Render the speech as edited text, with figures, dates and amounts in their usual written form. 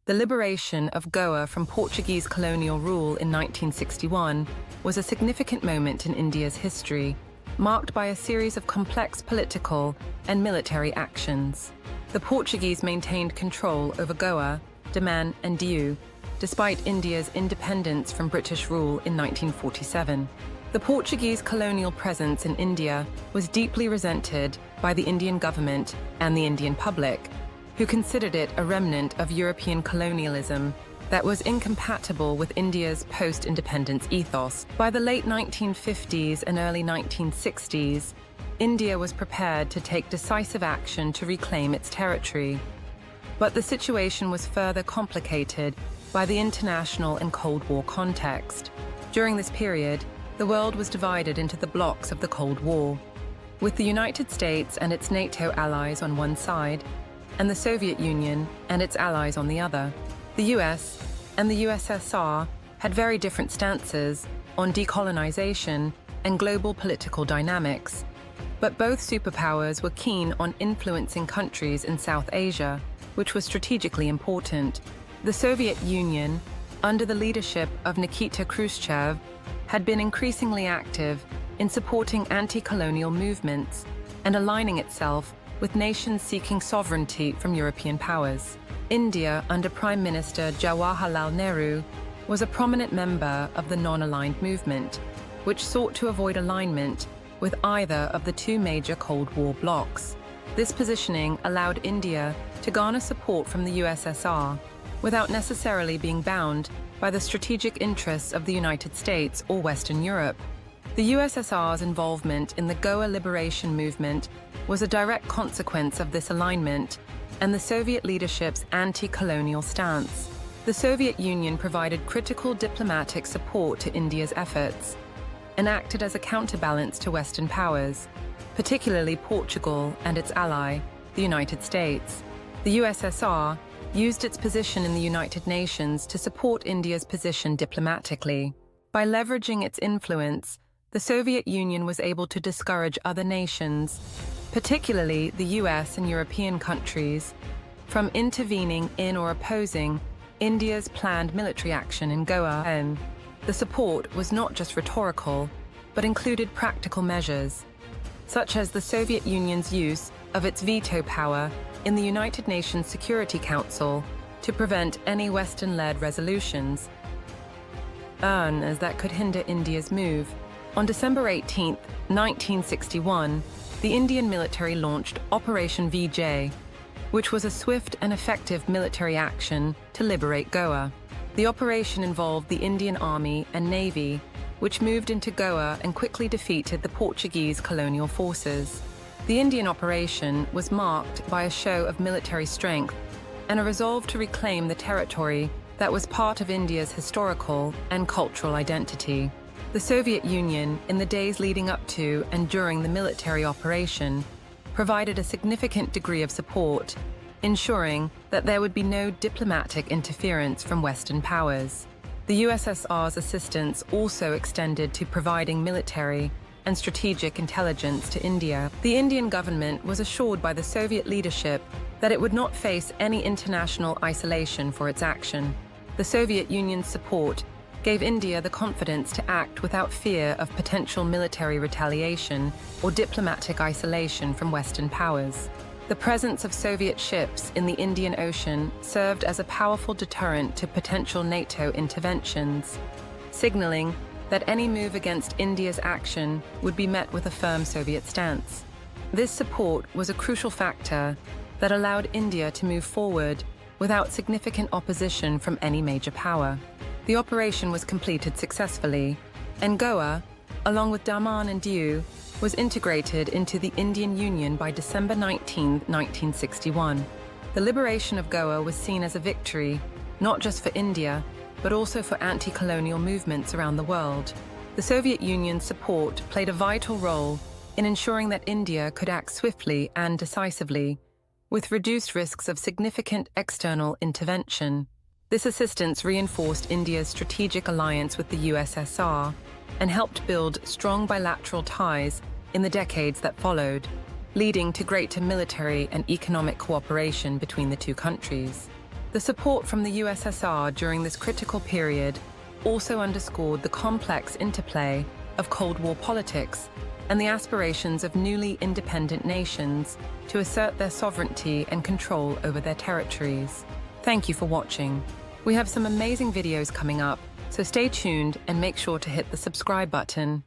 The liberation of Goa from Portuguese colonial rule in 1961 was a significant moment in India's history, marked by a series of complex political and military actions. The Portuguese maintained control over Goa, Daman and Diu, despite India's independence from British rule in 1947. The Portuguese colonial presence in India was deeply resented by the Indian government and the Indian public, who considered it a remnant of European colonialism that was incompatible with India's post-independence ethos. By the late 1950s and early 1960s, India was prepared to take decisive action to reclaim its territory. But the situation was further complicated by the international and Cold War context. During this period, the world was divided into the blocs of the Cold War, with the United States and its NATO allies on one side, and the Soviet Union and its allies on the other. The US and the USSR had very different stances on decolonization and global political dynamics, but both superpowers were keen on influencing countries in South Asia, which was strategically important. The Soviet Union, under the leadership of Nikita Khrushchev, had been increasingly active in supporting anti-colonial movements and aligning itself with nations seeking sovereignty from European powers. India, under Prime Minister Jawaharlal Nehru, was a prominent member of the non-aligned movement, which sought to avoid alignment with either of the two major Cold War blocs. This positioning allowed India to garner support from the USSR without necessarily being bound by the strategic interests of the United States or Western Europe. The USSR's involvement in the Goa liberation movement was a direct consequence of this alignment and the Soviet leadership's anti-colonial stance. The Soviet Union provided critical diplomatic support to India's efforts and acted as a counterbalance to Western powers, particularly Portugal and its ally, the United States. The USSR used its position in the United Nations to support India's position diplomatically. By leveraging its influence, the Soviet Union was able to discourage other nations, particularly the US and European countries, from intervening in or opposing India's planned military action in Goa. And the support was not just rhetorical, but included practical measures, such as the Soviet Union's use of its veto power in the United Nations Security Council to prevent any Western-led resolutions, as that could hinder India's move. On December 18, 1961, the Indian military launched Operation Vijay, which was a swift and effective military action to liberate Goa. The operation involved the Indian Army and Navy, which moved into Goa and quickly defeated the Portuguese colonial forces. The Indian operation was marked by a show of military strength and a resolve to reclaim the territory that was part of India's historical and cultural identity. The Soviet Union, in the days leading up to and during the military operation, provided a significant degree of support, ensuring that there would be no diplomatic interference from Western powers. The USSR's assistance also extended to providing military and strategic intelligence to India. The Indian government was assured by the Soviet leadership that it would not face any international isolation for its action. The Soviet Union's support gave India the confidence to act without fear of potential military retaliation or diplomatic isolation from Western powers. The presence of Soviet ships in the Indian Ocean served as a powerful deterrent to potential NATO interventions, signaling that any move against India's action would be met with a firm Soviet stance. This support was a crucial factor that allowed India to move forward without significant opposition from any major power. The operation was completed successfully, and Goa, along with Daman and Diu, was integrated into the Indian Union by December 19, 1961. The liberation of Goa was seen as a victory, not just for India, but also for anti-colonial movements around the world. The Soviet Union's support played a vital role in ensuring that India could act swiftly and decisively, with reduced risks of significant external intervention. This assistance reinforced India's strategic alliance with the USSR and helped build strong bilateral ties in the decades that followed, leading to greater military and economic cooperation between the two countries. The support from the USSR during this critical period also underscored the complex interplay of Cold War politics and the aspirations of newly independent nations to assert their sovereignty and control over their territories. Thank you for watching. We have some amazing videos coming up, so stay tuned and make sure to hit the subscribe button.